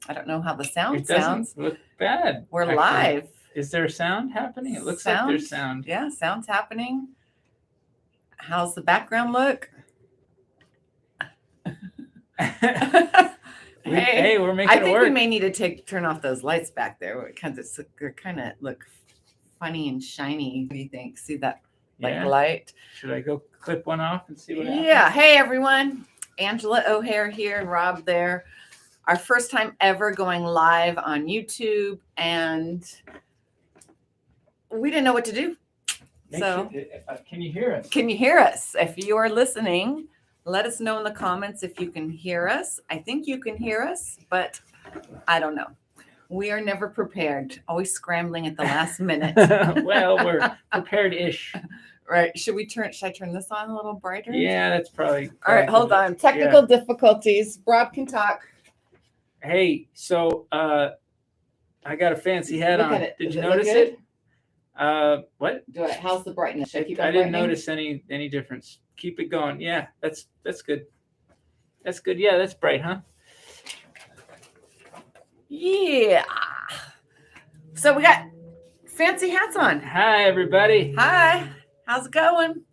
I don't know how the sound It doesn't sounds. look bad. We're actually. live. Is there sound happening? It looks like there's sound. Yeah, sound's happening. How's the background look? Hey, we're making I it think work. we may need to turn off those lights back there because they kind of look funny and shiny. What do you think? See that light? Should I go clip one off and see what happens? Yeah. Hey, everyone. Angela O'Hare here and Rob there. Our first time ever going live on YouTube, and we didn't know what to do. Can you hear us? Can you hear us? If you are listening, let us know in the comments if you can hear us. I think you can hear us, but I don't know. We are never prepared, always scrambling at the last minute. Well, we're prepared-ish. Right. Should I turn this on a little brighter? Yeah, that's probably all right, hold on. Technical difficulties. Rob can talk. Hey, so I got a fancy hat on. Did you notice it? What? How's the brightness? I didn't notice any difference. Keep it going. Yeah, that's good. That's good. Yeah, that's bright, huh? Yeah. So we got fancy hats on. Hi, everybody. Hi. How's it going?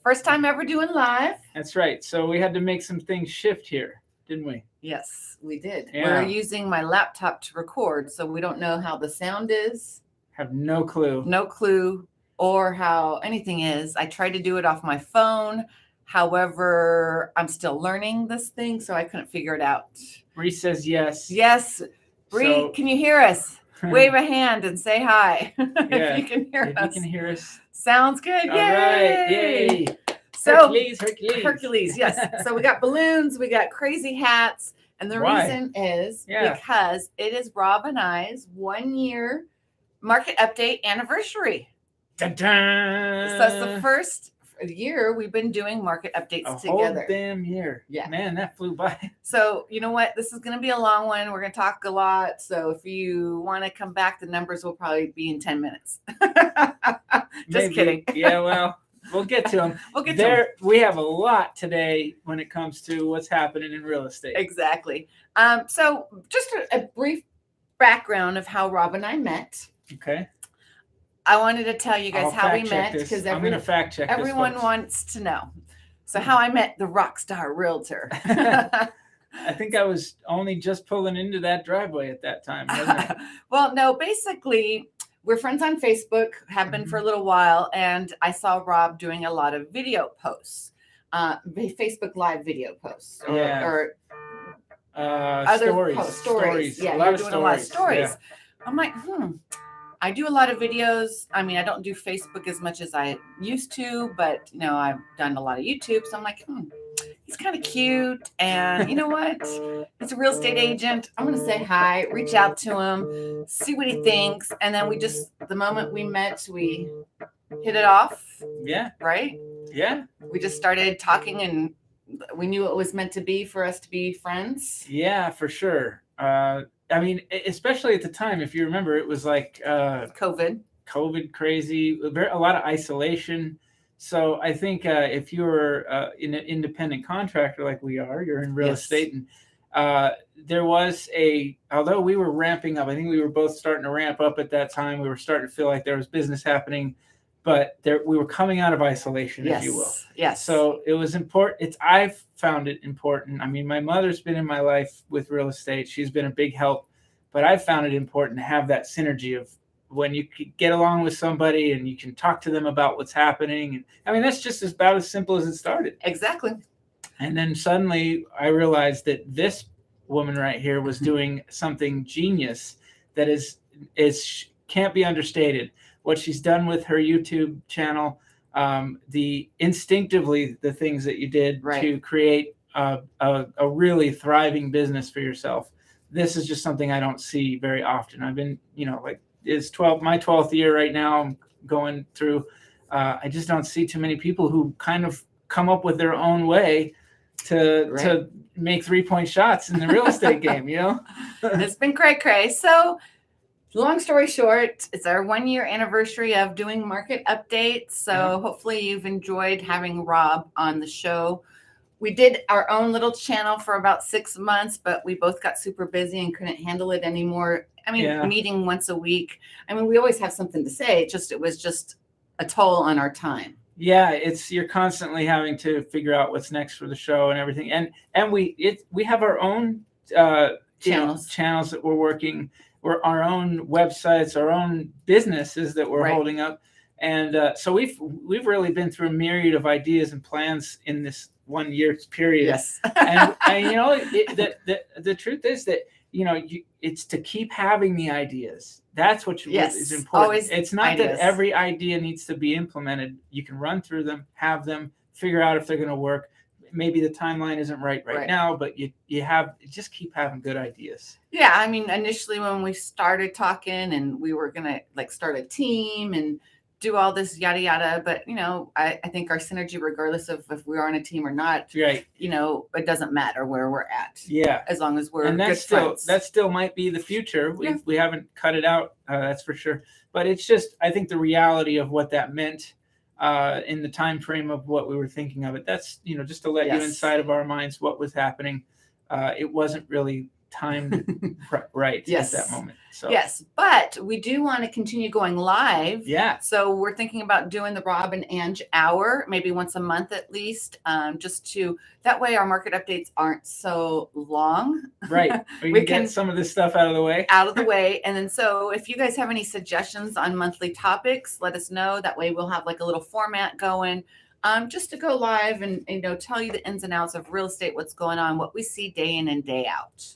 First time ever doing live. That's right. So we had to make some things shift here, didn't we? Yes, we did. Yeah. We're using my laptop to record, so we don't know how the sound is. Have no clue. No clue, or how anything is. I tried to do it off my phone. However, I'm still learning this thing, so I couldn't figure it out. Bree says yes. Yes. Bree, can you hear us? Wave a hand and say hi. Yeah, if you can hear us. You can hear us. Sounds good. All right. Yay. So Hercules. Yes. So we got balloons, we got crazy hats. And the reason is because it is Rob and I's 1 year market update anniversary. Ta-da! So that's the first year we've been doing market updates together. Whole damn year. Yeah. Man, that flew by. So you know what? This is going to be a long one. We're going to talk a lot. So if you want to come back, the numbers will probably be in 10 minutes. Just kidding. Yeah, well, we'll get to them. We have a lot today when it comes to what's happening in real estate. Exactly. So just a brief background of how Rob and I met. Okay. I wanted to tell you guys how we met because I'm going to fact check everyone this, wants to know. So how I met the rock star realtor. I think I was only just pulling into that driveway at that time, wasn't it? Well, no, basically we're friends on Facebook, have been for a little while, and I saw Rob doing a lot of video posts, Facebook Live video posts, or other stories. Yeah, you're doing a lot of stories. Yeah. I'm like, I do a lot of videos. I mean, I don't do Facebook as much as I used to, but I've done a lot of YouTube. So I'm like, he's kind of cute. And you know what? He's a real estate agent. I'm going to say hi, reach out to him, see what he thinks. And then the moment we met, we hit it off. Yeah. Right? Yeah. We just started talking and we knew it was meant to be for us to be friends. Yeah, for sure. I mean, especially at the time, if you remember, it was like COVID crazy, a lot of isolation. So I think if you're an independent contractor like we are, you're in real estate, and there was although we were ramping up, I think we were both starting to ramp up at that time. We were starting to feel like there was business happening, but we were coming out of isolation, if you will. Yes. So it was important. I've found it important. I mean, my mother's been in my life with real estate. She's been a big help, but I've found it important to have that synergy of when you get along with somebody and you can talk to them about what's happening. And I mean, that's just about as simple as it started. Exactly. And then suddenly I realized that this woman right here was doing something genius that is can't be understated. What she's done with her YouTube channel, the things that you did to create a really thriving business for yourself. This is just something I don't see very often. I've been, it's my 12th year right now. I'm going through. I just don't see too many people who kind of come up with their own way to make 3-point shots in the real estate game. It's been cray. So long story short, it's our 1 year anniversary of doing market updates. So hopefully you've enjoyed having Rob on the show. we did our own little channel for about 6 months, but we both got super busy and couldn't handle it anymore. I mean, meeting once a week. I mean, we always have something to say. It was just a toll on our time. Yeah, you're constantly having to figure out what's next for the show and everything. And we have our own channels that we're working, or our own websites, our own businesses that we're holding up. And so we've really been through a myriad of ideas and plans in this 1 year period. Yes. and the truth is that, it's to keep having the ideas. That's what is important. Always it's not ideas. that every idea needs to be implemented. You can run through them, have them, figure out if they're going to work. Maybe the timeline isn't right now, but you just keep having good ideas. Yeah, I mean, initially when we started talking and we were gonna start a team and do all this yada yada, but I think our synergy, regardless of if we are on a team or not, it doesn't matter where we're at. Yeah, as long as we're good friends. That still might be the future. We haven't cut it out, that's for sure. But it's just, I think, the reality of what that meant in the time frame of what we were thinking of it. That's just to let you inside of our minds what was happening. It wasn't really timed right at that moment. So yes, but we do want to continue going live. Yeah. So we're thinking about doing the Rob and Ange hour, maybe once a month at least, just to that way our market updates aren't so long. Right. We can get some of this stuff out of the way. And then so if you guys have any suggestions on monthly topics, let us know. That way we'll have a little format going. Just to go live and tell you the ins and outs of real estate, what's going on, what we see day in and day out.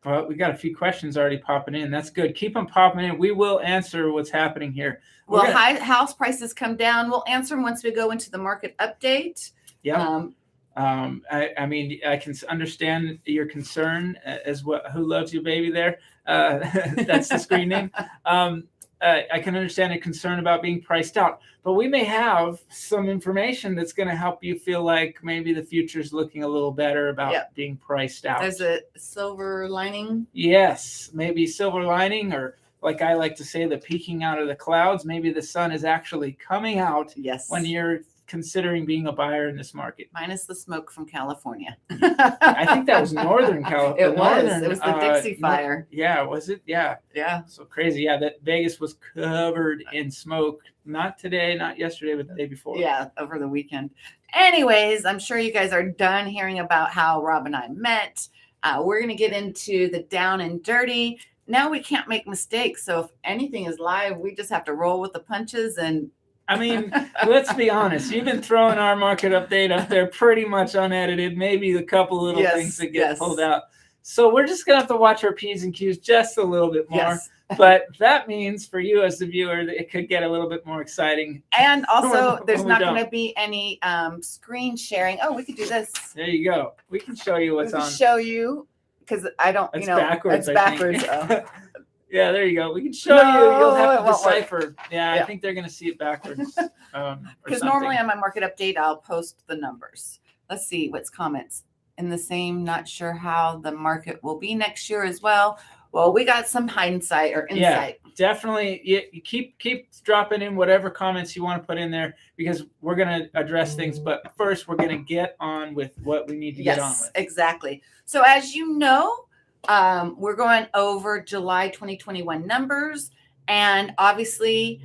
Well, we got a few questions already popping in. That's good. Keep them popping in. We will answer what's happening here. House prices come down. We'll answer them once we go into the market update. Yeah. I mean, I can understand your concern as what. Who loves you, baby? There. That's the screen name. I can understand a concern about being priced out, but we may have some information that's going to help you feel like maybe the future's looking a little better about being priced out. There's a silver lining. Yes, maybe silver lining, or like I like to say, the peeking out of the clouds. Maybe the sun is actually coming out. Yes. When you're considering being a buyer in this market. Minus the smoke from California. I think that was Northern California. It was the Dixie Fire. Yeah, was it? Yeah. Yeah. So crazy. Yeah, that Vegas was covered in smoke. Not today, not yesterday, but the day before. Yeah, over the weekend. Anyways, I'm sure you guys are done hearing about how Rob and I met. We're going to get into the down and dirty. Now we can't make mistakes. So if anything is live, we just have to roll with the punches. And I mean, let's be honest. You've been throwing our market update up there pretty much unedited. Maybe a couple little things that get pulled out. So we're just going to have to watch our P's and Q's just a little bit more. Yes. But that means for you as the viewer, that it could get a little bit more exciting. And also, there's not going to be any screen sharing. Oh, we could do this. There you go. We can show you what's on. Show you, because I don't, it's backwards. It's backwards. Yeah, there you go. We can show you. You'll have to decipher. Yeah, I think they're going to see it backwards. Because normally on my market update, I'll post the numbers. Let's see what's comments. In the same, not sure how the market will be next year as well. Well, we got some hindsight or insight. Yeah, definitely. You keep dropping in whatever comments you want to put in there, because we're going to address things. But first, we're going to get on with what we need to get on with. Yes, exactly. So as you know, we're going over July 2021 numbers, and obviously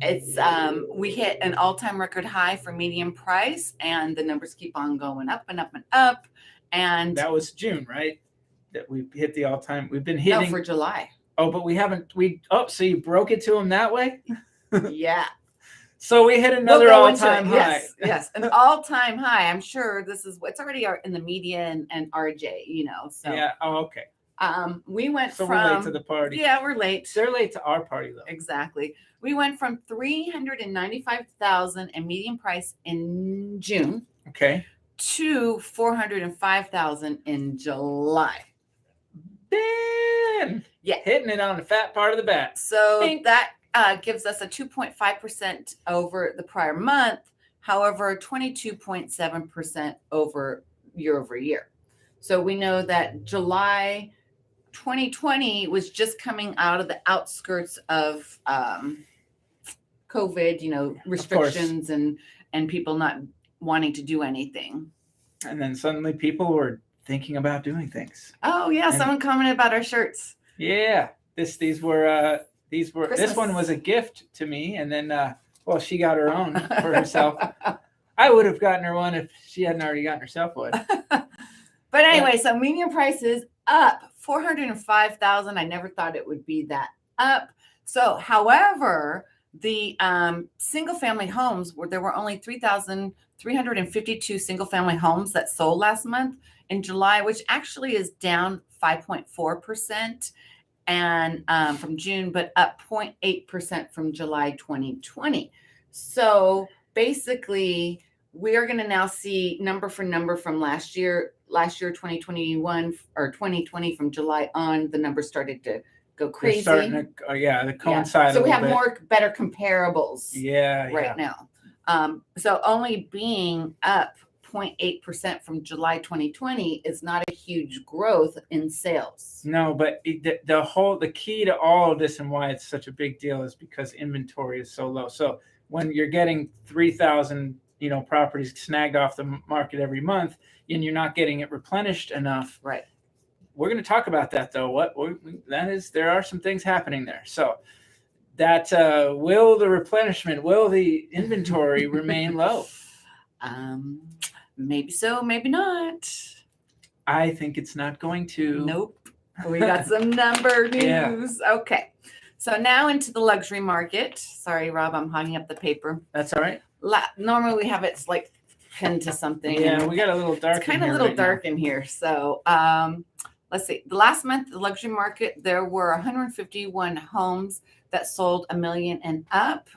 it's we hit an all-time record high for median price, and the numbers keep on going up and up and up. And that was June, right? That we hit the all-time. We've been hitting for July. Oh, but we haven't. So you broke it to them that way? Yeah. So we hit another all-time high. Yes, an all-time high. I'm sure it's already in the median and RJ, So yeah. Oh, okay. We went so from. We're late to the party. Yeah, we're late. They're late to our party though. Exactly. We went from 395,000 in median price in June. Okay. To 405,000 in July. Damn. Yeah, hitting it on the fat part of the bat. So that gives us a 2.5% over the prior month. However, 22.7% over year. So we know that July 2020 was just coming out of the outskirts of COVID, restrictions and people not wanting to do anything. And then suddenly people were thinking about doing things. Oh yeah, And- someone commented about our shirts. Yeah, these were Christmas. This one was a gift to me, and then well, she got her own for herself. I would have gotten her one if she hadn't already gotten herself one. But anyway, so median prices up 405,000. I never thought it would be that up. So, however, the single family homes there were only 3,352 single family homes that sold last month in July, which actually is down 5.4% and from June, but up 0.8% from July 2020. So basically, we are going to now see number for number from last year 2021 or 2020 from July on. The numbers started to go crazy. They're starting to, they coincide. So we have bit. better comparables. Right now. So only being up 0.8% from July 2020 is not a huge growth in sales. No, but the key to all of this and why it's such a big deal is because inventory is so low. So when you're getting 3,000 properties snagged off the market every month and you're not getting it replenished enough, right? We're going to talk about that though. There are some things happening there. So that will the inventory remain low? Maybe so, maybe not. I think it's not going to. Nope. We got some number news. Yeah. Okay. So now into the luxury market. Sorry, Rob, I'm hogging up the paper. That's all right. Normally we have it's like pinned to something. Yeah, we got a little dark. It's kind of a little dark in here. So let's see. The last month, the luxury market, there were 151 homes that sold $1 million and up,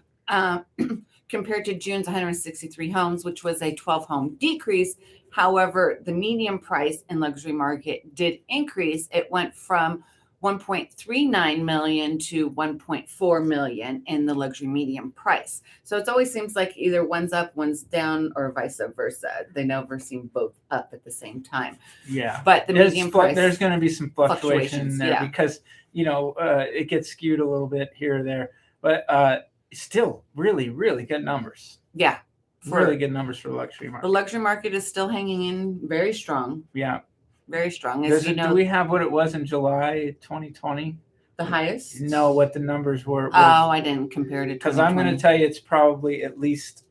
compared to June's 163 homes, which was a 12-home decrease. However, the median price in luxury market did increase. It went from 1.39 million to 1.4 million in the luxury median price. So it always seems like either one's up, one's down, or vice versa. They never seem both up at the same time. Yeah, but the median price, there's going to be some fluctuation there because it gets skewed a little bit here or there, but still really, really good numbers. Yeah, really good numbers for the luxury market. The luxury market is still hanging in very strong. Yeah. Very strong. Do we have what it was in July 2020? The highest? No, what the numbers were. Oh, I didn't compare it to 2020. Because I'm going to tell you it's probably at least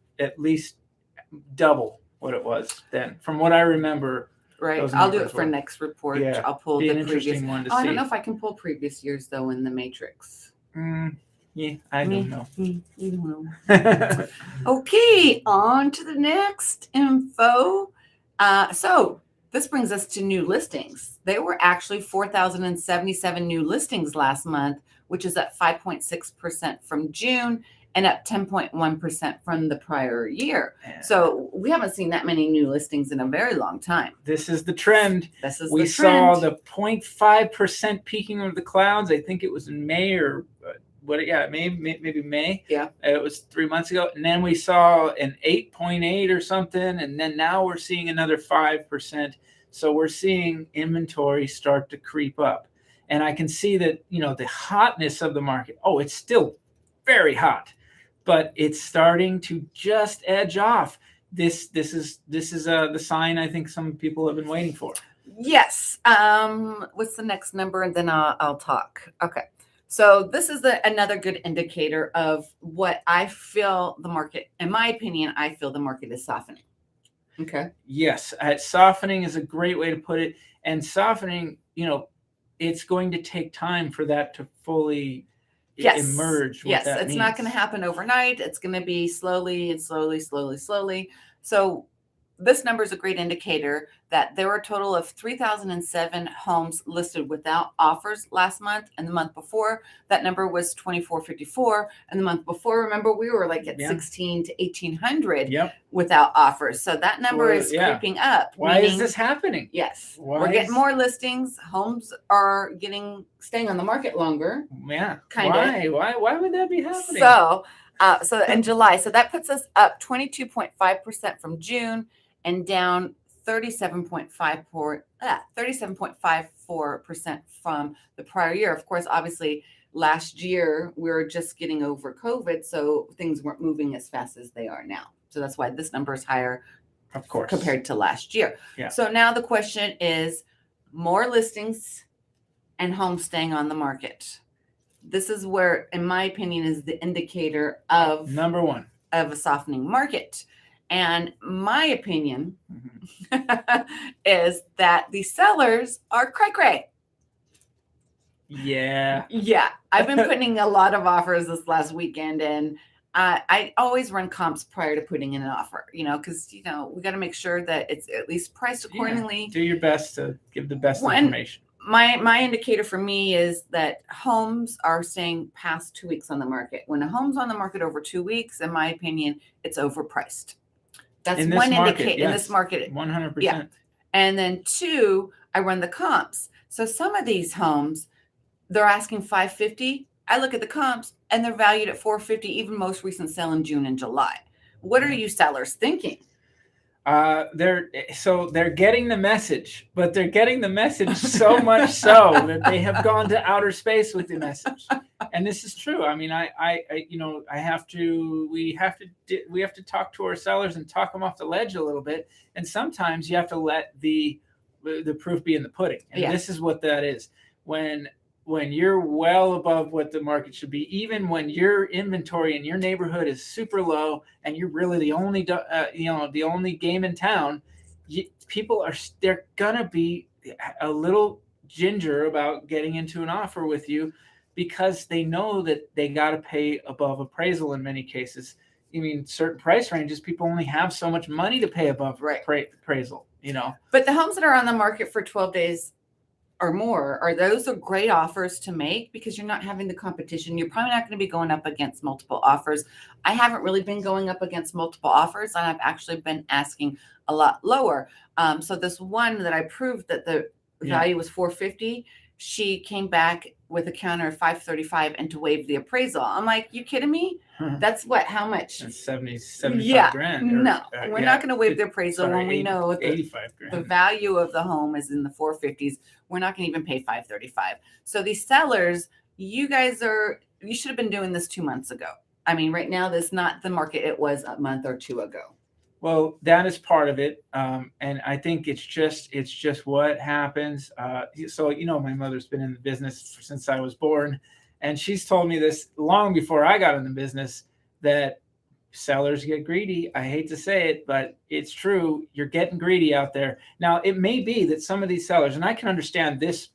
double what it was then, from what I remember. Right. I'll do it for next report. Yeah. I'll pull the previous one to see. I don't know if I can pull previous years though in the matrix. Yeah, I don't know. You don't know. Okay, on to the next info. So this brings us to new listings. There were actually 4,077 new listings last month, which is up 5.6% from June and up 10.1% from the prior year. Yeah. So we haven't seen that many new listings in a very long time. This is the trend. We saw the 0.5% peaking of the clouds. I think it was in May or maybe May. Yeah. It was 3 months ago. And then we saw an 8.8 or something. And then now we're seeing another 5%. So we're seeing inventory start to creep up. And I can see that, the hotness of the market. Oh, it's still very hot, but it's starting to just edge off. This is the sign I think some people have been waiting for. Yes. What's the next number? And then I'll talk. Okay. So this is another good indicator of what I feel the market, in my opinion, I feel the market is softening. Okay. Yes. Softening is a great way to put it. And softening, it's going to take time for that to fully emerge. Yes. It's not going to happen overnight. It's going to be slowly. So this number is a great indicator that there were a total of 3,007 homes listed without offers last month. And the month before, that number was 2,454. And the month before, remember, we were like at 16 to 1,800 without offers. So that number is creeping up. Why is this happening? Yes. We're getting more listings. Homes are staying on the market longer. Yeah. Why would that be happening? So in July, so that puts us up 22.5% from June and down 37.54% from the prior year. Of course, obviously, last year we were just getting over COVID, so things weren't moving as fast as they are now. So that's why this number is higher Of course. compared to last year. Yeah. So now the question is more listings and homes staying on the market. This is where, in my opinion, is the indicator of Number one. of a softening market. And my opinion is that the sellers are cray-cray. Yeah. Yeah. I've been putting a lot of offers this last weekend, and I always run comps prior to putting in an offer, because, we got to make sure that it's at least priced accordingly. Do your best to give the best When- information. My indicator for me is that homes are staying past 2 weeks on the market. When a home's on the market over 2 weeks, in my opinion, it's overpriced. That's In this one market, indicator. In this market, 100%. Yeah. And then 2, I run the comps. So some of these homes, they're asking $550. I look at the comps and they're valued at $450, even most recent sale in June and July. What are you sellers thinking? They're getting the message, but they're getting the message so much so that they have gone to outer space with the message. And this is true. I mean, we have to talk to our sellers and talk them off the ledge a little bit. And sometimes you have to let the proof be in the pudding. And This is what that is. When you're well above what the market should be, even when your inventory in your neighborhood is super low and you're really the only game in town, they're gonna be a little ginger about getting into an offer with you because they know that they got to pay above appraisal in many cases. I mean, certain price ranges, people only have so much money to pay above appraisal, But the homes that are on the market for 12 days or more, those are great offers to make because you're not having the competition. You're probably not going to be going up against multiple offers. I haven't really been going up against multiple offers, and I've actually been asking a lot lower. So this one that I proved that the value was $450, she came back with a counter of $535 and to waive the appraisal. I'm like, you kidding me? That's what? How much? That's 75 grand. No, we're not going to waive the appraisal when we know 85 grand. The value of the home is in the 450s. We're not going to even pay $535. So these sellers, you should have been doing this 2 months ago. I mean, right now, this is not the market it was a month or two ago. Well, that is part of it, and I think it's just what happens. So my mother's been in the business since I was born, and she's told me this long before I got in the business that sellers get greedy. I hate to say it, but it's true. You're getting greedy out there. Now, it may be that some of these sellers, and I can understand this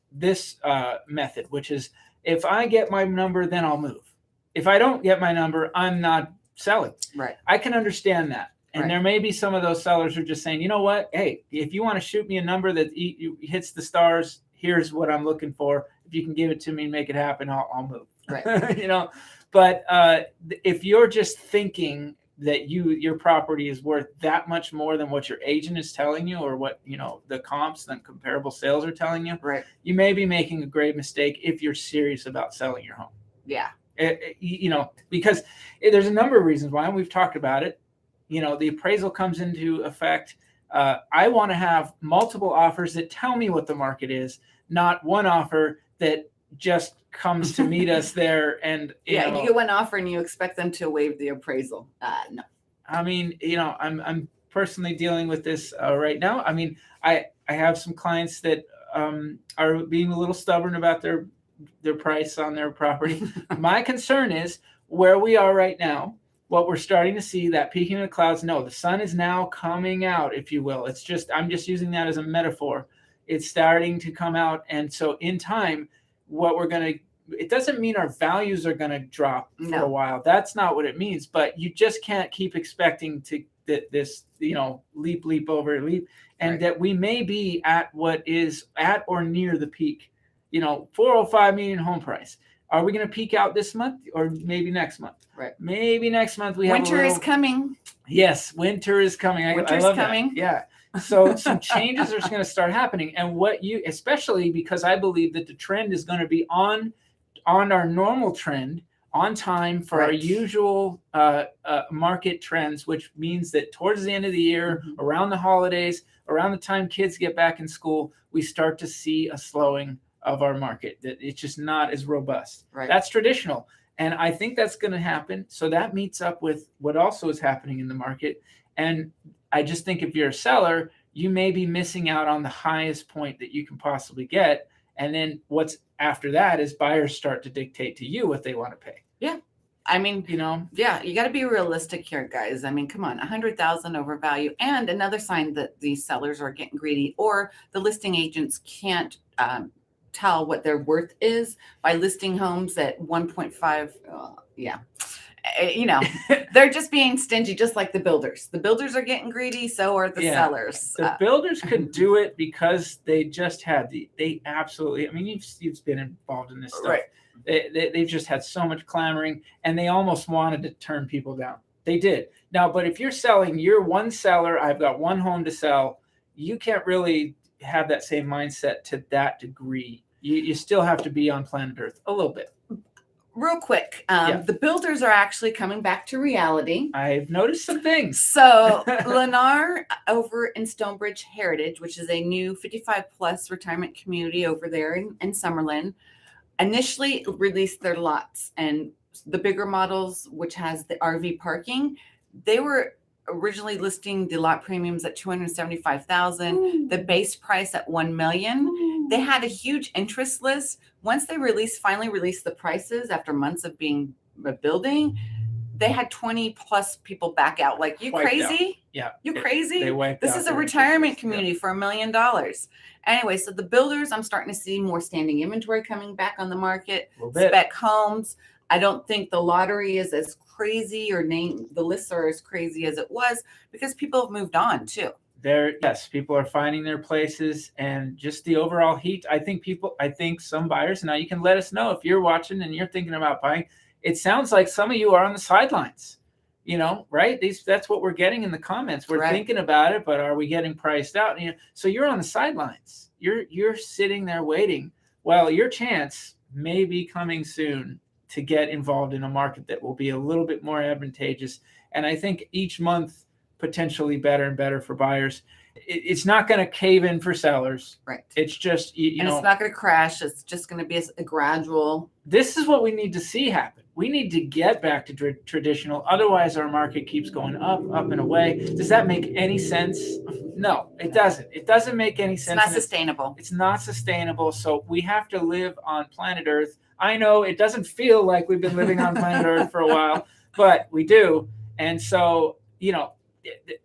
method, which is if I get my number, then I'll move. If I don't get my number, I'm not selling. Right. I can understand that. And there may be some of those sellers who are just saying, you know what? Hey, if you want to shoot me a number that hits the stars, here's what I'm looking for. If you can give it to me and make it happen, I'll move. Right. But if you're just thinking that your property is worth that much more than what your agent is telling you or what, the comps and comparable sales are telling you, right, you may be making a grave mistake if you're serious about selling your home. Yeah. Because there's a number of reasons why, and we've talked about it. The appraisal comes into effect. I want to have multiple offers that tell me what the market is, not one offer that just comes to meet us there. And you get one offer and you expect them to waive the appraisal. No. I mean, I'm personally dealing with this right now. I mean, I have some clients that are being a little stubborn about their price on their property. My concern is where we are right now. What we're starting to see, that peaking of the clouds, no, the sun is now coming out, if you will. I'm just using that as a metaphor. It's starting to come out. And so in time, it doesn't mean our values are going to drop for a while. That's not what it means. But you just can't keep expecting this, leap over leap. And that we may be at what is at or near the peak, 405 median home price. Are we going to peak out this month or maybe next month? Right. Maybe next month winter is coming. Yes, winter is coming. Winter's coming. That. Yeah. So some changes are going to start happening, and especially because I believe that the trend is going to be on our normal trend, on time for our usual market trends, which means that towards the end of the year, around the holidays, around the time kids get back in school, we start to see a slowing of our market, that it's just not as robust. Right. That's traditional. And I think that's going to happen. So that meets up with what also is happening in the market. And I just think if you're a seller, you may be missing out on the highest point that you can possibly get. And then what's after that is buyers start to dictate to you what they want to pay. Yeah. I mean, You know, yeah, you got to be realistic here, guys. I mean, come on, 100,000 overvalue. And another sign that these sellers are getting greedy, or the listing agents can't tell what their worth is by listing homes at 1.5. Yeah. You know, they're just being stingy, just like the builders. The builders are getting greedy, so are the sellers. The builders could do it because they just had they absolutely, I mean, you've been involved in this stuff. Right. They've just had so much clamoring, and they almost wanted to turn people down. They did. Now, but if you're selling, you're one seller, I've got one home to sell, you can't really have that same mindset to that degree. You still have to be on planet Earth a little bit. Real quick, the builders are actually coming back to reality. I've noticed some things. So Lennar over in Stonebridge Heritage, which is a new 55 plus retirement community over there in Summerlin, initially released their lots, and the bigger models, which has the RV parking, they were originally listing the lot premiums at $275,000, the base price at $1 million. They had a huge interest list. Once they finally released the prices after months of being building, they had 20 plus people back out. Like, you crazy? Yeah. You crazy? They wiped This out is a their retirement interest. community for $1 million. Anyway, so the builders, I'm starting to see more standing inventory coming back on the market. A little bit. Spec homes. I don't think the lottery is as crazy, or the lists are as crazy as it was, because people have moved on too. People are finding their places, and just the overall heat. I think some buyers, now you can let us know if you're watching and you're thinking about buying. It sounds like some of you are on the sidelines, you know, right? That's what we're getting in the comments. We're thinking about it, but are we getting priced out? You know, so you're on the sidelines. You're sitting there waiting. Well, your chance may be coming soon to get involved in a market that will be a little bit more advantageous. And I think each month potentially better and better for buyers. It's not going to cave in for sellers. Right. It's just, you know, it's not going to crash. It's just going to be a gradual. This is what we need to see happen. We need to get back to traditional. Otherwise, our market keeps going up and away. Does that make any sense? No, it doesn't. It doesn't make any sense. It's not sustainable. It's not sustainable. So we have to live on planet Earth. I know it doesn't feel like we've been living on planet Earth for a while, but we do. And so, you know,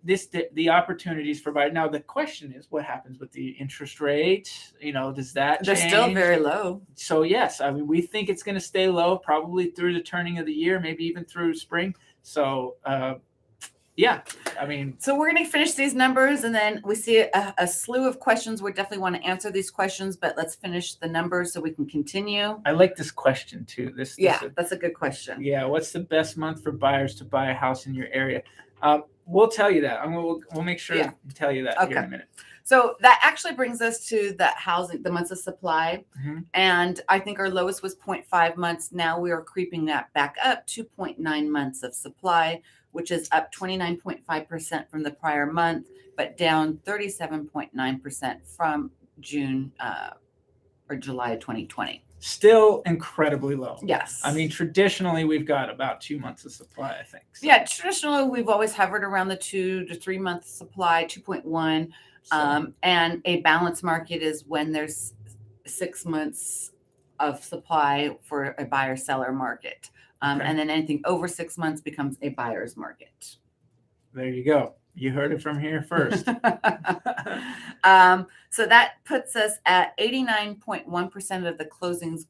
the opportunities for buyers. Now the question is, what happens with the interest rate? You know, does that They're change? still very low. So yes, I mean, we think it's going to stay low probably through the turning of the year, maybe even through spring. So yeah, I mean, so we're going to finish these numbers, and then we see a slew of questions. We definitely want to answer these questions, but let's finish the numbers so we can continue. I like this question too. That's a good question. Yeah, what's the best month for buyers to buy a house in your area? We'll tell you that. We'll make sure to tell you that here in a minute. So that actually brings us to the months of supply. Mm-hmm. And I think our lowest was 0.5 months. Now we are creeping that back up to 0.9 months of supply, which is up 29.5% from the prior month, but down 37.9% from June or July 2020. Still incredibly low. Yes. I mean, traditionally, we've got about 2 months of supply, I think. So. Yeah, traditionally, we've always hovered around the 2 to 3 month supply, 2.1. And a balanced market is when there's 6 months of supply for a buyer-seller market. And then anything over 6 months becomes a buyer's market. There you go. You heard it from here first. So that puts us at 89.1% of the closings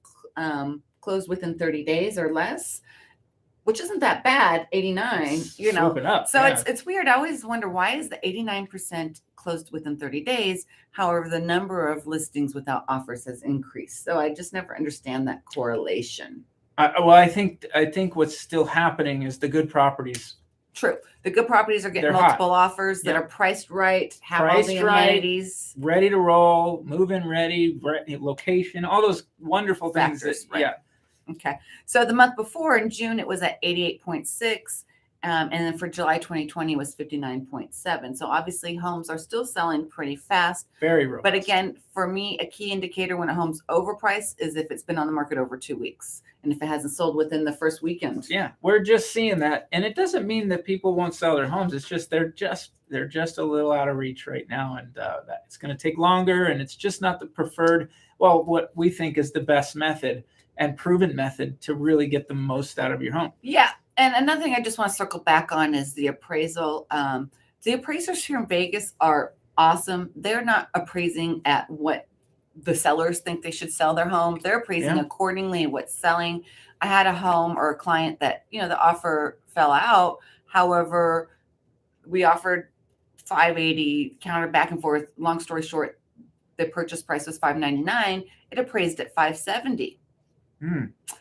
closed within 30 days or less, which isn't that bad. 89, you know. Up, so it's weird. I always wonder, why is the 89% closed within 30 days? However, the number of listings without offers has increased. So I just never understand that correlation. I think what's still happening is the good properties. True. The good properties are getting multiple offers that are priced right, have all the amenities. Ready to roll, move-in ready, location, all those wonderful things. Okay. So the month before in June, it was at 88.6. And then for July 2020 was 59.7. So obviously homes are still selling pretty fast. Very robust. But again, for me, a key indicator when a home's overpriced is if it's been on the market over 2 weeks and if it hasn't sold within the first weekend. Yeah, we're just seeing that. And it doesn't mean that people won't sell their homes. It's just they're just a little out of reach right now. And that it's going to take longer. And it's just not the preferred, well, what we think is the best method and proven method to really get the most out of your home. Yeah. And another thing I just want to circle back on is the appraisal. The appraisers here in Vegas are awesome. They're not appraising at what the sellers think they should sell their home. They're appraising accordingly what's selling. I had a home or a client that, the offer fell out. However, we offered 580, countered back and forth. Long story short, the purchase price was $599. It appraised at $570.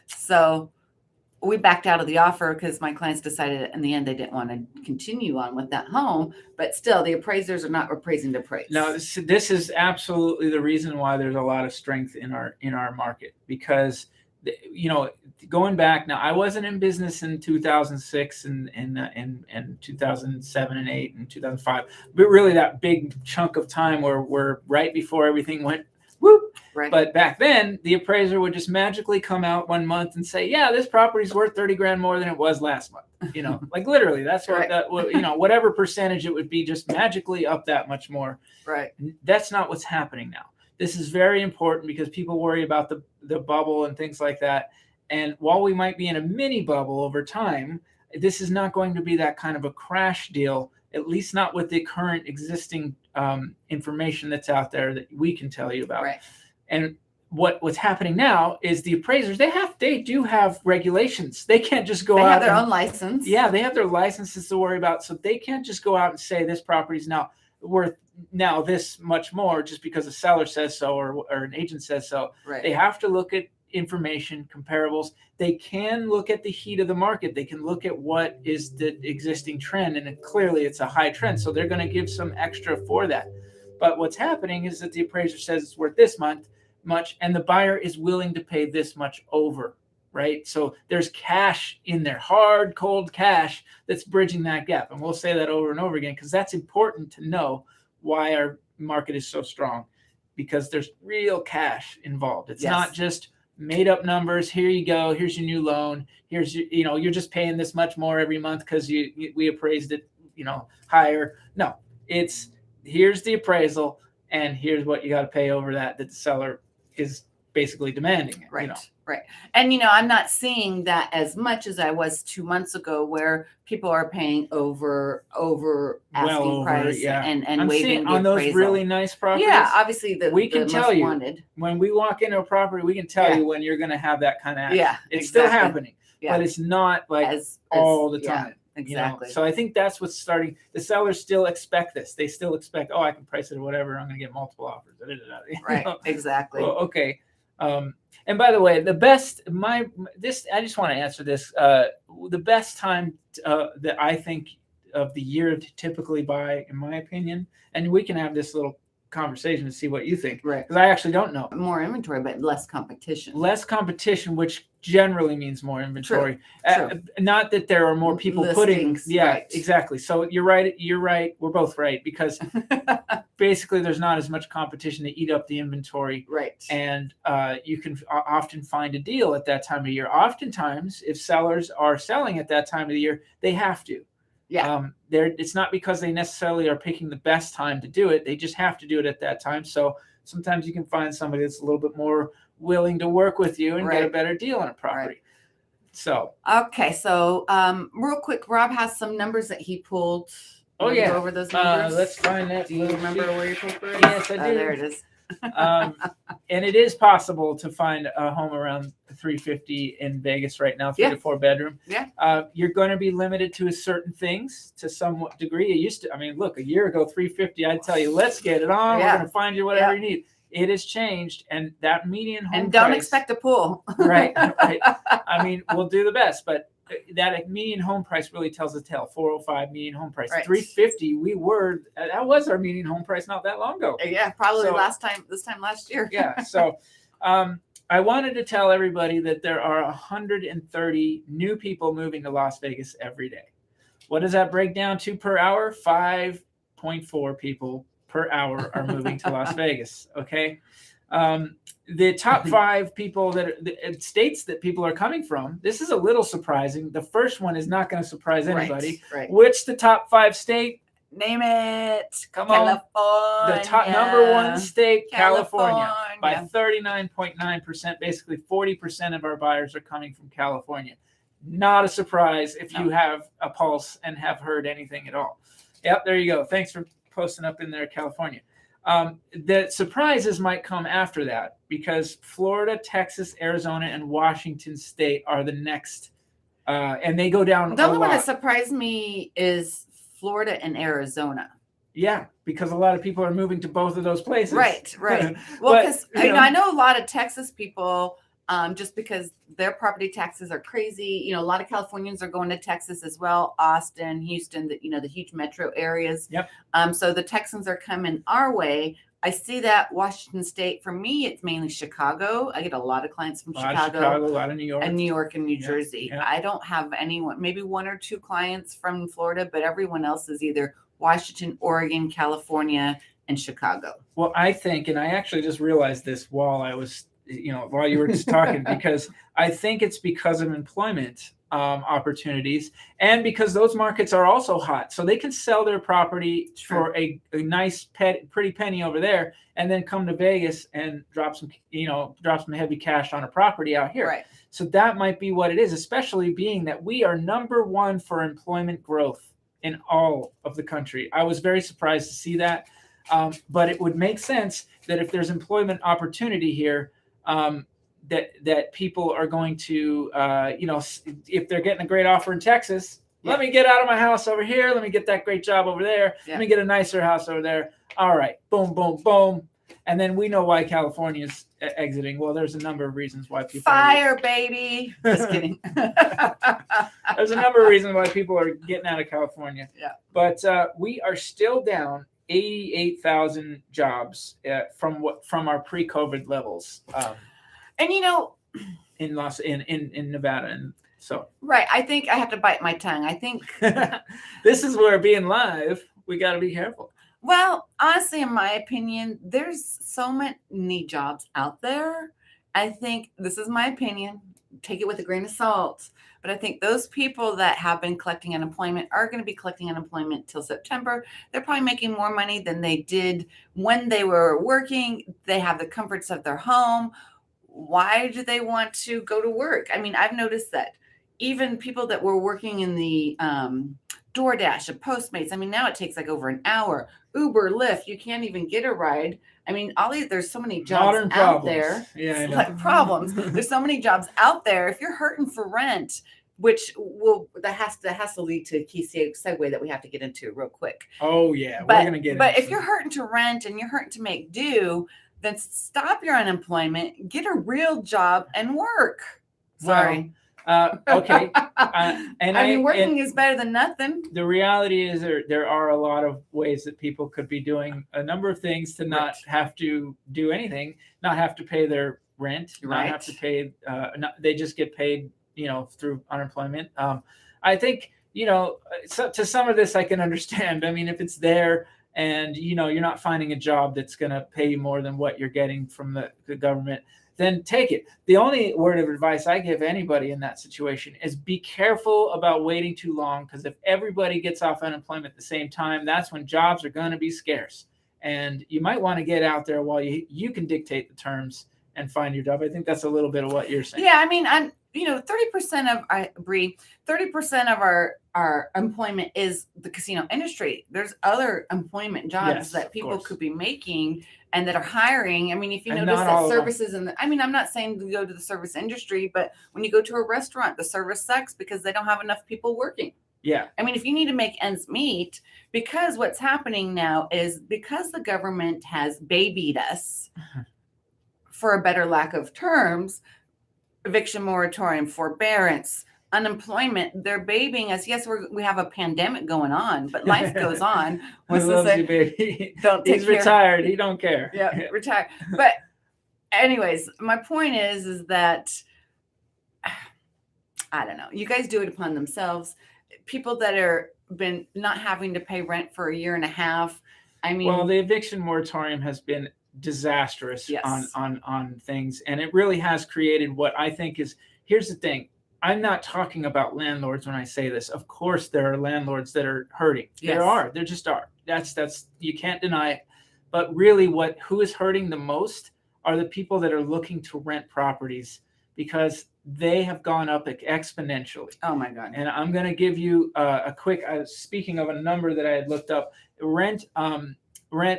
So we backed out of the offer because my clients decided in the end they didn't want to continue on with that home. But still, the appraisers are not appraising to appraise. No, this is absolutely the reason why there's a lot of strength in our market, because going back now, I wasn't in business in 2006 and 2007 and 8 and 2005, but really that big chunk of time where right before everything went whoop. Right. But back then, the appraiser would just magically come out one month and say, "Yeah, this property's worth 30 grand more than it was last month." Like literally, that's what that. Whatever percentage it would be, just magically up that much more. Right. That's not what's happening now. This is very important because people worry about the bubble and things like that. And while we might be in a mini bubble over time, this is not going to be that kind of a crash deal, at least not with the current existing information that's out there that we can tell you about. Right. And what's happening now is the appraisers, they do have regulations. They can't just go out. They have their own license. Yeah, they have their licenses to worry about. So they can't just go out and say this property's now worth this much more just because a seller says so or an agent says so. Right. They have to look at information, comparables. They can look at the heat of the market. They can look at what is the existing trend, and clearly it's a high trend. So they're going to give some extra for that. But what's happening is that the appraiser says it's worth this much, and the buyer is willing to pay this much over, right? So there's cash in there, hard, cold cash that's bridging that gap. And we'll say that over and over again because that's important to know why our market is so strong, because there's real cash involved. It's not just made up numbers. Here you go. Here's your new loan. Here's your, you're just paying this much more every month because we appraised it, higher. No, it's here's the appraisal and here's what you got to pay over that the seller is basically demanding it. Right. Right. And, I'm not seeing that as much as I was 2 months ago where people are paying over asking price and I'm waiving the on those appraisal. really nice properties. Yeah, obviously we can tell you wanted. When we walk into a property, we can tell you when you're going to have that kind of action. Yeah, it's still happening, but it's not like all the time. Exactly. So I think that's what's starting. The sellers still expect this. They still expect, I can price it or whatever. I'm going to get multiple offers. Right. Exactly. Well, okay. And by the way, I just want to answer this. The best time that I think of the year to typically buy, in my opinion, and we can have this little conversation to see what you think. Right. Because I actually don't know. More inventory, but less competition. Less competition, which generally means more inventory. True. Not that there are more people putting. Yeah, right. Exactly. So you're right. We're both right, because basically there's not as much competition to eat up the inventory. Right. And you can often find a deal at that time of year. Oftentimes, if sellers are selling at that time of the year, they have to. Yeah. It's not because they necessarily are picking the best time to do it. They just have to do it at that time. So sometimes you can find somebody that's a little bit more willing to work with you and get a better deal on a property. Right. So. Okay. So real quick, Rob has some numbers that he pulled. Oh, yeah. Go over those numbers. Let's find that. Do you remember where you pulled it? Yes, I do. There it is. And it is possible to find a home around $350 in Vegas right now, 3 to 4 bedroom. Yeah. You're going to be limited to certain things to some degree. It used to, look, a year ago, $350, I'd tell you, let's get it on. We're going to find you whatever you need. It has changed, and that median home and don't price, expect a pool. Right. We'll do the best, but that median home price really tells the tale. 405 median home price. Right. 350. That was our median home price not that long ago. Yeah, probably this time last year. Yeah. So I wanted to tell everybody that there are 130 new people moving to Las Vegas every day. What does that break down to per hour? 5.4 people per hour are moving to Las Vegas. Okay. The top 5 people the states that people are coming from, this is a little surprising. The first one is not going to surprise anybody. Right. Which the top 5 state? Name it. Come California. on. The top number 1 state, California. By 39.9%, basically 40% of our buyers are coming from California. Not a surprise if you have a pulse and have heard anything at all. Yep, there you go. Thanks for posting up in there, California. The surprises might come after that because Florida, Texas, Arizona, and Washington State are the next, and they go down. The only one that surprised me is Florida and Arizona. Yeah, because a lot of people are moving to both of those places. Right. Well, because I know a lot of Texas people, just because their property taxes are crazy. A lot of Californians are going to Texas as well. Austin, Houston, the huge metro areas. Yep. So the Texans are coming our way. I see that. Washington State, for me, it's mainly Chicago. I get a lot of clients from Chicago, a lot of New York. And New York and New Jersey. Yeah. I don't have anyone, maybe 1 or 2 clients from Florida, but everyone else is either Washington, Oregon, California, and Chicago. Well, I think, and I actually just realized this while I was, while you were just talking, because I think it's because of employment opportunities and because those markets are also hot. So they can sell their property for a nice pretty penny over there and then come to Vegas and drop some heavy cash on a property out here. Right. So that might be what it is, especially being that we are number 1 for employment growth in all of the country. I was very surprised to see that. But it would make sense that if there's employment opportunity here, that people are going to, if they're getting a great offer in Texas, let me get out of my house over here. Let me get that great job over there. Let me get a nicer house over there. All right. Boom, boom, boom. And then we know why California's exiting. Well, there's a number of reasons why people fire, baby. Just kidding. There's a number of reasons why people are getting out of California. Yeah. But we are still down 88,000 jobs from our pre-COVID levels. And in Nevada, and so right. I think I have to bite my tongue. I think this is where being live, we got to be careful. Well, honestly, in my opinion, there's so many jobs out there. I think this is my opinion. Take it with a grain of salt. But I think those people that have been collecting unemployment are going to be collecting unemployment till September. They're probably making more money than they did when they were working. They have the comforts of their home. Why do they want to go to work? I mean, I've noticed that even people that were working in the DoorDash and Postmates, I mean, now it takes like over an hour. Uber, Lyft, you can't even get a ride. I mean, there's so many jobs out there. Yeah, I know. Like problems. There's so many jobs out there. If you're hurting for rent, which that has to lead to a key segue that we have to get into real quick. Oh yeah, we're gonna get. But if you're hurting to rent and you're hurting to make do, then stop your unemployment, get a real job, and work. Sorry. Okay. And working is better than nothing. The reality is there are a lot of ways that people could be doing a number of things to not have to do anything, not have to pay their rent, not have to pay. They just get paid, through unemployment. I think, to some of this I can understand. I mean, if it's there and, you're not finding a job that's going to pay you more than what you're getting from the government, then take it. The only word of advice I give anybody in that situation is be careful about waiting too long, because if everybody gets off unemployment at the same time, that's when jobs are going to be scarce. And you might want to get out there while you can dictate the terms and find your job. I think that's a little bit of what you're saying. Yeah, I mean, 30% of our employment is the casino industry. There's other employment jobs that people could be making and that are hiring. I mean, if you notice that services I'm not saying to go to the service industry, but when you go to a restaurant, the service sucks because they don't have enough people working. Yeah. I mean, if you need to make ends meet, because what's happening now is because the government has babied us, for a better lack of terms, eviction moratorium, forbearance, unemployment, they're babying us. Yes, we have a pandemic going on, but life goes on. Baby. He's retired. He don't care. Yeah, retired. But anyways, my point is that I don't know. You guys do it upon themselves. People that are been not having to pay rent for a year and a half. I mean, well, the eviction moratorium has been disastrous on things, and it really has created what I think is. Here's the thing. I'm not talking about landlords when I say this. Of course, there are landlords that are hurting. Yes. There just are. That's you can't deny it. But really, who is hurting the most are the people that are looking to rent properties, because they have gone up exponentially. Oh my God. And I'm going to give you a quick, speaking of a number that I had looked up, rent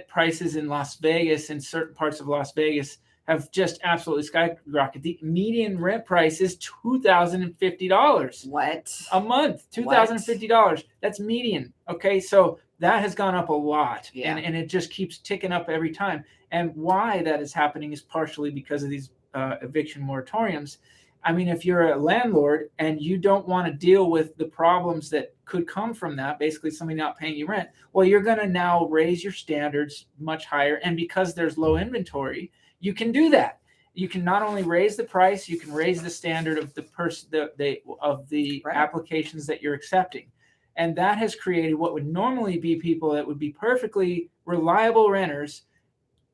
prices in Las Vegas, in certain parts of Las Vegas, have just absolutely skyrocketed. The median rent price is $2,050. What? A month, $2,050. That's median. Okay, so that has gone up a lot, and it just keeps ticking up every time. And why that is happening is partially because of these eviction moratoriums. I mean, if you're a landlord and you don't want to deal with the problems that could come from that, basically somebody not paying you rent, well, you're going to now raise your standards much higher. And because there's low inventory, you can do that. You can not only raise the price, you can raise the standard of the applications that you're accepting. And that has created what would normally be people that would be perfectly reliable renters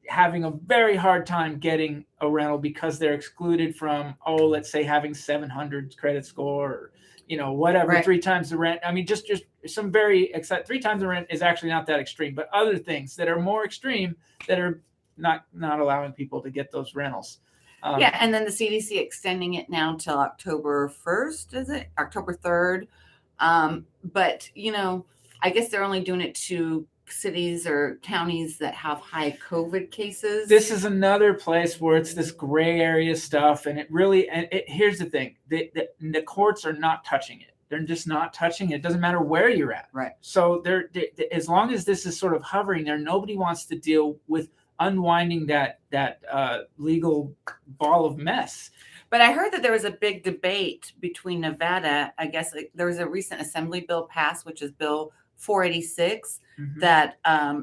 having a very hard time getting a rental because they're excluded from, let's say having 700 credit score, or, whatever, 3 times the rent. I mean, just some very, except 3 times the rent is actually not that extreme, but other things that are more extreme that are not allowing people to get those rentals. And then the CDC extending it now till October 1st, is it? October 3rd. But, I guess they're only doing it to cities or counties that have high COVID cases. This is another place where it's this gray area stuff. And here's the thing. The courts are not touching it. They're just not touching it. It doesn't matter where you're at. Right. So as long as this is sort of hovering there, nobody wants to deal with unwinding that legal ball of mess. But I heard that there was a big debate between Nevada. I guess there was a recent assembly bill passed, which is Bill 486, that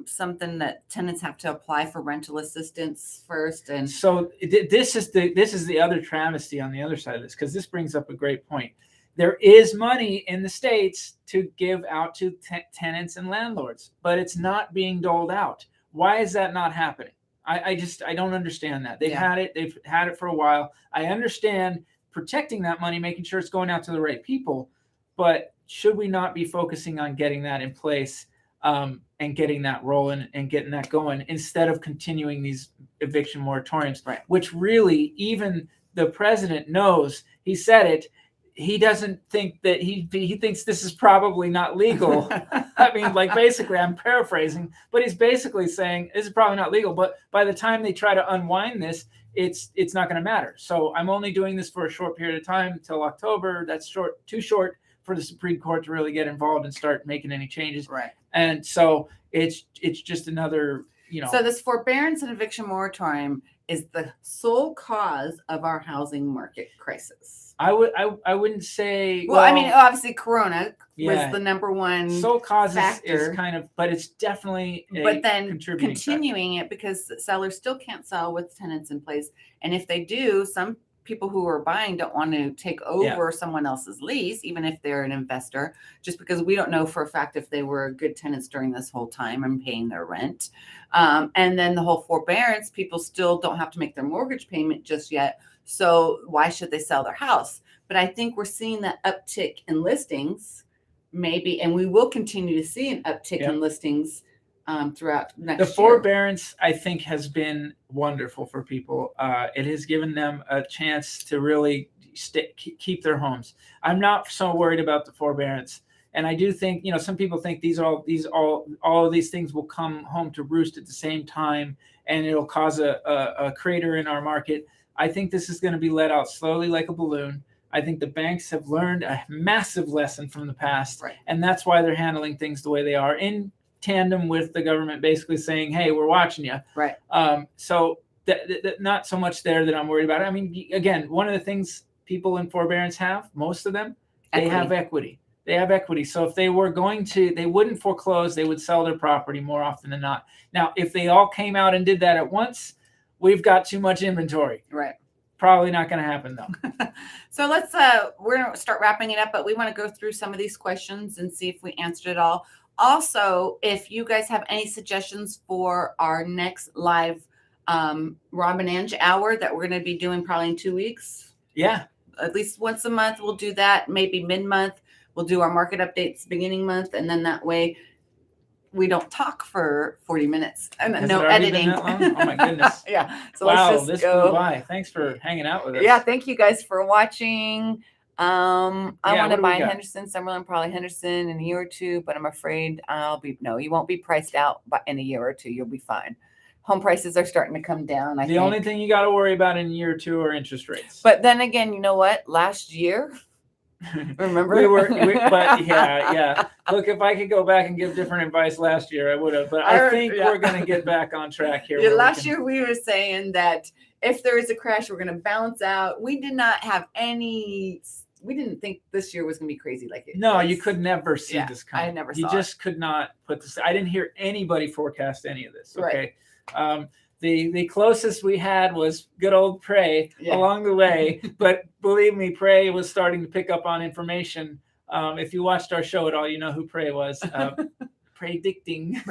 something that tenants have to apply for rental assistance first. And so this is the other travesty on the other side of this, because this brings up a great point. There is money in the states to give out to tenants and landlords, but it's not being doled out. Why is that not happening? I don't understand that. They've had it for a while. I understand protecting that money, making sure it's going out to the right people, but should we not be focusing on getting that in place and getting that rolling and getting that going instead of continuing these eviction moratoriums, which really even the president knows? He said it. He doesn't think that he thinks this is probably not legal. I mean, like, basically, I'm paraphrasing, but he's basically saying this is probably not legal. But by the time they try to unwind this, it's not going to matter. So I'm only doing this for a short period of time until October. That's too short for the Supreme Court to really get involved and start making any changes. Right. And so it's just another, So this forbearance and eviction moratorium is the sole cause of our housing market crisis. I wouldn't say. Well, I mean, obviously, Corona was the number one sole cause factor. Is kind of, but it's definitely. But then continuing it, because sellers still can't sell with tenants in place, and if they do, some people who are buying don't want to take over someone else's lease, even if they're an investor, just because we don't know for a fact if they were good tenants during this whole time and paying their rent. And then the whole forbearance, people still don't have to make their mortgage payment just yet. So why should they sell their house? But I think we're seeing that uptick in listings, maybe, and we will continue to see an uptick in listings throughout next year. The forbearance, I think, has been wonderful for people. It has given them a chance to really keep their homes. I'm not so worried about the forbearance. And I do think, some people think all of these things will come home to roost at the same time, and it'll cause a crater in our market. I think this is going to be let out slowly like a balloon. I think the banks have learned a massive lesson from the past, and that's why they're handling things the way they are, in tandem with the government basically saying, hey, we're watching you. Right. So that not so much there that I'm worried about it. I mean, again, one of the things people in forbearance have, most of them, they have equity. They have equity. So if they were they wouldn't foreclose, they would sell their property more often than not. Now, if they all came out and did that at once, we've got too much inventory. Right. Probably not going to happen though. So let's we're gonna start wrapping it up, but we want to go through some of these questions and see if we answered it all. Also, if you guys have any suggestions for our next live Rob and Ange hour that we're going to be doing probably in 2 weeks. Yeah. At least once a month we'll do that. Maybe mid-month we'll do our market updates beginning month, and then that way we don't talk for 40 minutes and Has no it already editing. been that long? Oh my goodness. Yeah. So wow, let's just this go. flew by. Thanks for hanging out with us. Yeah, thank you guys for watching. I want to what do we buy in got? Henderson, Summerlin, probably Henderson in a year or two, but I'm afraid you won't be priced out in a year or two. You'll be fine. Home prices are starting to come down. I think. Only thing you got to worry about in a year or two are interest rates. But then again, you know what? Last year, remember? But yeah. Look, if I could go back and give different advice last year, I would have. But I think we're going to get back on track here. Yeah, last year we were saying that if there is a crash, we're going to balance out. We did not have any. We didn't think this year was going to be crazy like it. No, was. you could never see this coming. I never saw. You just could not put this. I didn't hear anybody forecast any of this. Okay. Right. The closest we had was good old Pray along the way, but believe me, Pray was starting to pick up on information. If you watched our show at all, you know who Pray was. Predicting.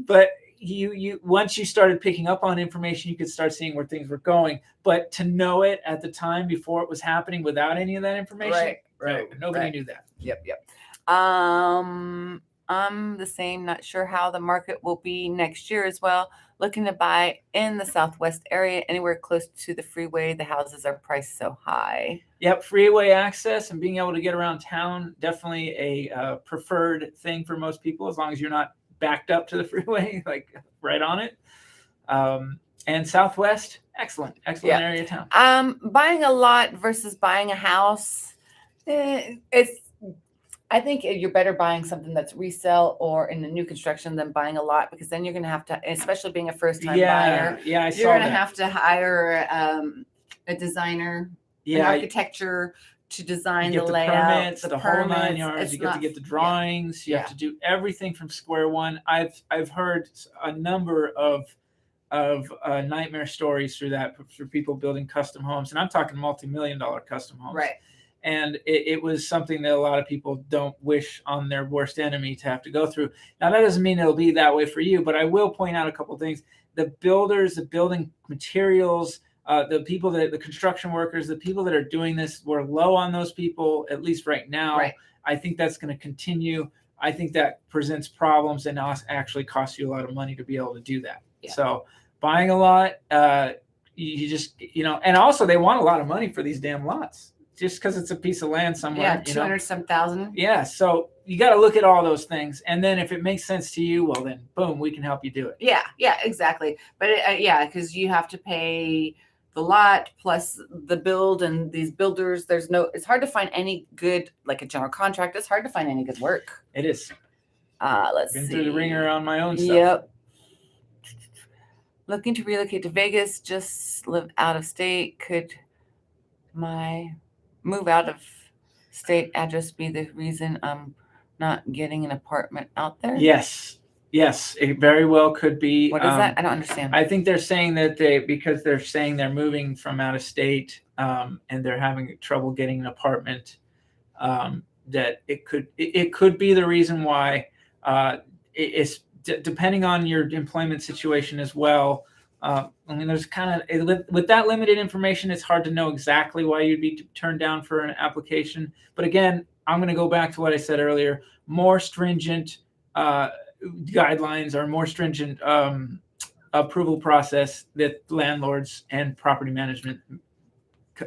But you once you started picking up on information, you could start seeing where things were going. But to know it at the time before it was happening without any of that information, nobody knew that. Yep. I'm the same. Not sure how the market will be next year as well. Looking to buy in the Southwest area, anywhere close to the freeway. The houses are priced so high. Yep, freeway access and being able to get around town, definitely a preferred thing for most people, as long as you're not backed up to the freeway, like right on it. And Southwest, excellent area of town. Buying a lot versus buying a house, I think you're better buying something that's resale or in the new construction than buying a lot, because then you're going to have to, especially being a first-time buyer, you're going to have to hire a designer, an architecture to design the layout, permits, the whole 9 yards. You get to get the drawings. You have to do everything from square one. I've heard a number of nightmare stories through that for people building custom homes, and I'm talking multi-million-dollar custom homes. Right. And it was something that a lot of people don't wish on their worst enemy to have to go through. Now, that doesn't mean it'll be that way for you, but I will point out a couple of things. The builders, the building materials, the construction workers, the people that are doing this, we're low on those people, at least right now. Right. I think that's going to continue. I think that presents problems and actually costs you a lot of money to be able to do that. Yeah. So buying a lot, you just, and also they want a lot of money for these damn lots. Just because it's a piece of land somewhere. Yeah, 200-some thousand. Yeah, so you got to look at all those things. And then if it makes sense to you, well, then, boom, we can help you do it. Yeah, exactly. But, because you have to pay the lot plus the build, and these builders, it's hard to find any good, like a general contractor, it's hard to find any good work. It is. Let's see. Been through the ringer on my own stuff. Yep. Looking to relocate to Vegas, just live out of state. Could my move out of state address be the reason I'm not getting an apartment out there? Yes, it very well could be. What is that? I don't understand. I think they're saying that because they're saying they're moving from out of state, and they're having trouble getting an apartment, that it could be the reason why. It's depending on your employment situation as well. I mean, there's kind of, with that limited information, it's hard to know exactly why you'd be turned down for an application. But again, I'm going to go back to what I said earlier. More stringent guidelines or more stringent approval process that landlords and property management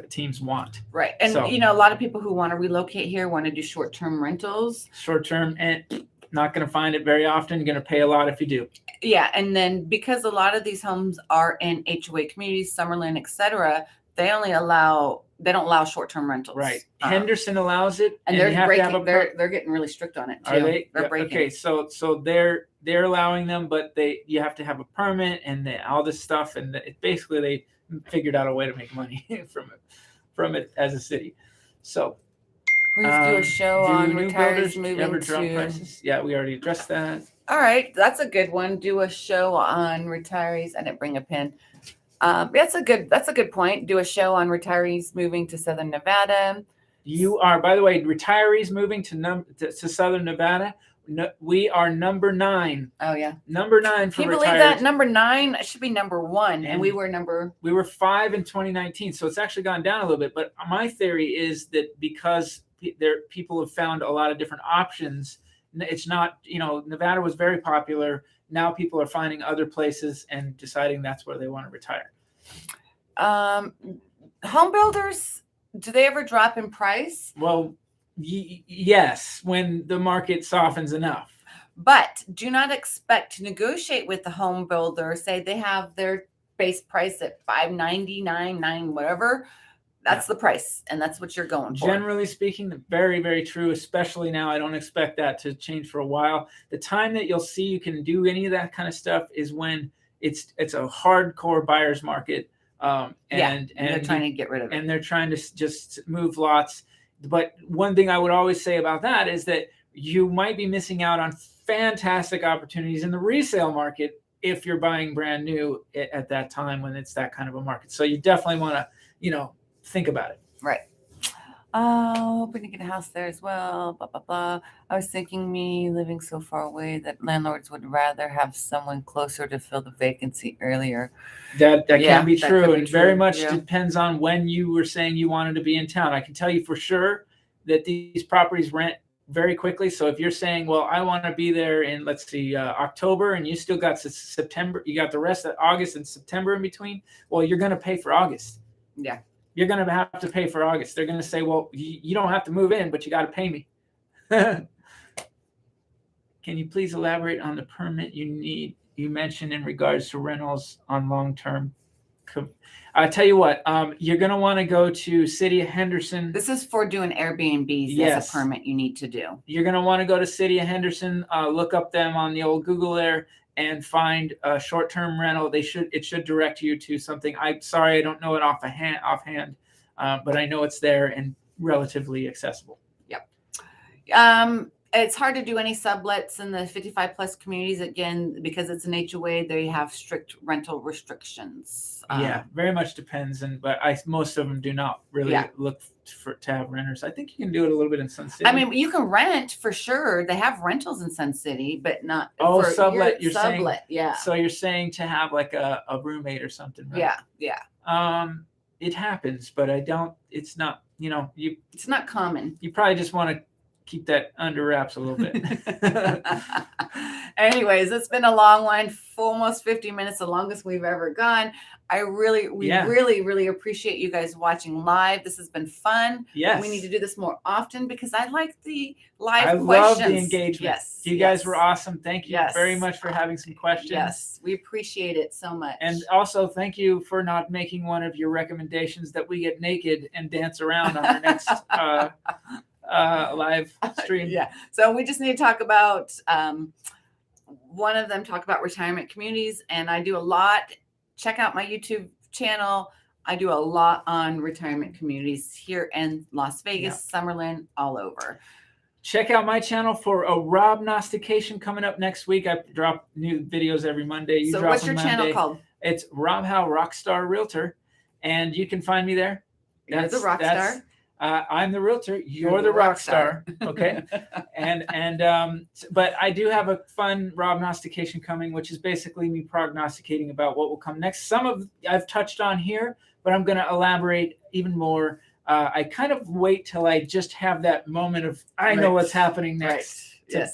teams want. Right. And, a lot of people who want to relocate here want to do short-term rentals. Short-term, and not going to find it very often. You're going to pay a lot if you do. Yeah, and then because a lot of these homes are in HOA communities, Summerlin, etc., they don't allow short-term rentals. Right. Henderson allows it, and they're breaking. They're getting really strict on it too. Are they? They're breaking. Okay, so they're allowing them, but you have to have a permit and all this stuff, and basically they figured out a way to make money from it as a city. So. Please do a show on retirees moving to prices. Yeah, we already addressed that. All right, that's a good one. Do a show on retirees. I didn't bring a pen. That's a good point. Do a show on retirees moving to Southern Nevada. You are, by the way, retirees moving to Southern Nevada. No, we are number 9. Oh yeah, number 9 for Can you retired. believe that? Number 9 should be number 1, and we were 5 in 2019, so it's actually gone down a little bit. But my theory is that because people have found a lot of different options, it's not, Nevada was very popular. Now people are finding other places and deciding that's where they want to retire. Home builders, do they ever drop in price? Well, yes, when the market softens enough. But do not expect to negotiate with the home builder. Say they have their base price at $599, whatever. That's the price, and that's what you're going for. Generally speaking, very, very true, especially now. I don't expect that to change for a while. The time that you'll see you can do any of that kind of stuff is when it's a hardcore buyer's market. And they're trying to get rid of it. And they're trying to just move lots. But one thing I would always say about that is that you might be missing out on fantastic opportunities in the resale market if you're buying brand new at that time when it's that kind of a market. So you definitely want to, think about it. Right. Hoping to get a house there as well. Blah, blah, blah. I was thinking me living so far away that landlords would rather have someone closer to fill the vacancy earlier. That can be true. Be and true. Very much depends on when you were saying you wanted to be in town. I can tell you for sure that these properties rent very quickly. So if you're saying, well, I want to be there in, let's see, October, and you still got September, you got the rest of August and September in between, well, you're going to pay for August. Yeah. You're going to have to pay for August. They're going to say, well, you don't have to move in, but you got to pay me. Can you please elaborate on the permit you mentioned in regards to rentals on long-term? I'll tell you what, you're going to want to go to City of Henderson. This is for doing Airbnbs. Yes. That's a permit you need to do. You're going to want to go to City of Henderson, look up them on the old Google there, and find a short-term rental. It should direct you to something. I'm sorry, I don't know it offhand, but I know it's there and relatively accessible. Yep. It's hard to do any sublets in the 55 plus communities again because it's an HOA. They have strict rental restrictions. Very much depends, but most of them do not really look to have renters. I think you can do it a little bit in Sun City. I mean, you can rent for sure. They have rentals in Sun City, but not sublet. You're sublet, saying, So you're saying to have like a roommate or something, right? Yeah. It happens, but it's not. It's not common. You probably just want to keep that under wraps a little bit. Anyways, it's been a long line for almost 50 minutes, the longest we've ever gone. We really appreciate you guys watching live. This has been fun. Yes. We need to do this more often because I like the live questions. I love the engagement. Yes. You guys were awesome. Thank you very much for having some questions. Yes, we appreciate it so much. And also thank you for not making one of your recommendations that we get naked and dance around on our next live stream. So we just need to talk about one of them talk about retirement communities, and I do a lot. Check out my YouTube channel. I do a lot on retirement communities here in Las Vegas, Summerlin, all over. Check out my channel for a Robnostication coming up next week. I drop new videos every Monday. So what's your channel called? It's Rob Howe Rockstar Realtor, and you can find me there. You're the rock star. I'm the realtor. You're the rock star. Okay. But I do have a fun Robnostication coming, which is basically me prognosticating about what will come next. Some of I've touched on here, but I'm going to elaborate even more. I kind of wait till I just have that moment of, I know what's happening next.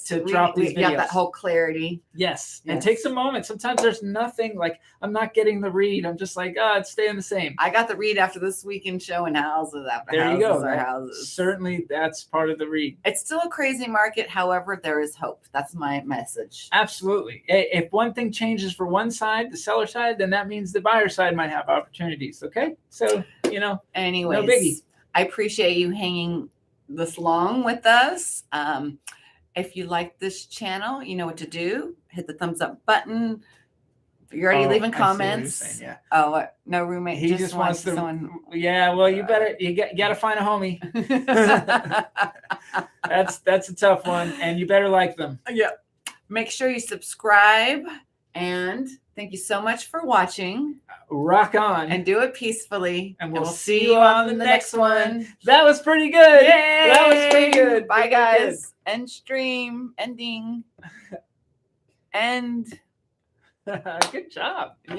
To drop these videos. Yeah, that whole clarity. Yes. It takes a moment. Sometimes there's nothing, like I'm not getting the read. I'm just like, it's staying the same. I got the read after this weekend showing houses after there houses you go. are houses. Certainly that's part of the read. It's still a crazy market. However, there is hope. That's my message. Absolutely. If one thing changes for one side, the seller side, then that means the buyer side might have opportunities. Okay. So, anyways, no biggie. I appreciate you hanging this long with us. If you like this channel, you know what to do. Hit the thumbs up button. You're already leaving comments. Saying, Oh, what? No roommate. He just wants to. Someone. Yeah, well, you got to find a homie. That's a tough one, and you better like them. Yeah. Make sure you subscribe And thank you so much for watching. Rock on. And do it peacefully. And we'll see you on the next one. That was pretty good. Yay! That was pretty good. Bye, Pretty guys. End stream. Ending. End. Good job. Yay.